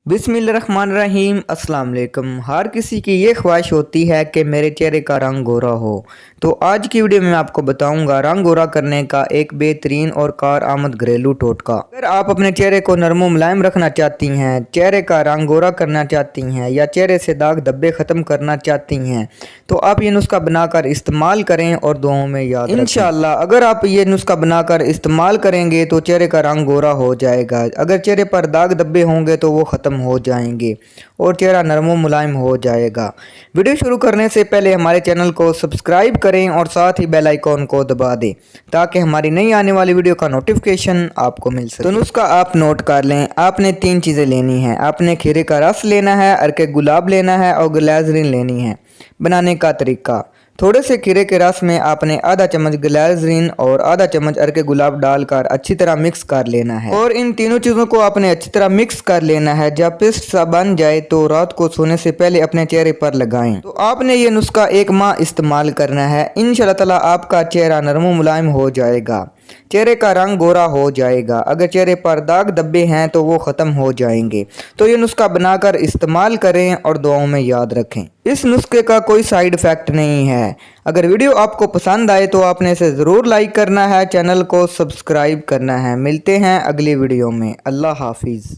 बिस्मिल्लाहिर्रहमानिर्रहीम। अस्सलाम वालेकुम। हर किसी की ये ख्वाहिश होती है कि मेरे चेहरे का रंग गोरा हो। तो आज की वीडियो में मैं आपको बताऊंगा रंग गोरा करने का एक बेहतरीन और कारआमद घरेलू टोटका। अगर आप अपने चेहरे को नरम मुलायम रखना चाहती हैं, चेहरे का रंग गोरा करना चाहती हैं या चेहरे से दाग धब्बे ख़त्म करना चाहती हैं तो आप ये नुस्खा बनाकर इस्तेमाल करें और दुआओं में याद रखें। इंशाअल्लाह अगर आप ये नुस्खा बनाकर इस्तेमाल करेंगे तो चेहरे का रंग गोरा हो जाएगा। अगर चेहरे पर दाग धब्बे होंगे तो वो ख़त्म हो जाएंगे और चेहरा नरम व मुलायम हो जाएगा। वीडियो शुरू करने से पहले हमारे चैनल को सब्सक्राइब करें और साथ ही बेल आइकॉन को दबा दें ताकि हमारी नई आने वाली वीडियो का नोटिफिकेशन आपको मिल सके। तो नुस्खा आप नोट कर लें। आपने 3 चीज़ें लेनी हैं। आपने खीरे का रस लेना है, अर्के गुलाब लेना है और ग्लिसरीन लेनी है। बनाने का तरीका, थोड़े से खीरे के रस में आपने आधा चम्मच ग्लिसरीन और आधा चम्मच अर्के गुलाब डालकर अच्छी तरह मिक्स कर लेना है और इन तीनों चीज़ों को आपने अच्छी तरह मिक्स कर लेना है। जब पेस्ट सा बन जाए तो रात को सोने से पहले अपने चेहरे पर लगाएं। तो आपने ये नुस्खा 1 माह इस्तेमाल करना है। इंशाअल्लाह ताला आपका चेहरा नरम व मुलायम हो जाएगा, चेहरे का रंग गोरा हो जाएगा। अगर चेहरे पर दाग धब्बे हैं तो वो ख़त्म हो जाएंगे। तो ये नुस्खा बनाकर इस्तेमाल करें और दुआओं में याद रखें। इस नुस्खे का कोई साइड इफ़ेक्ट नहीं है। अगर वीडियो आपको पसंद आए तो आपने इसे ज़रूर लाइक करना है, चैनल को सब्सक्राइब करना है। मिलते हैं अगली वीडियो में। अल्लाह हाफिज़।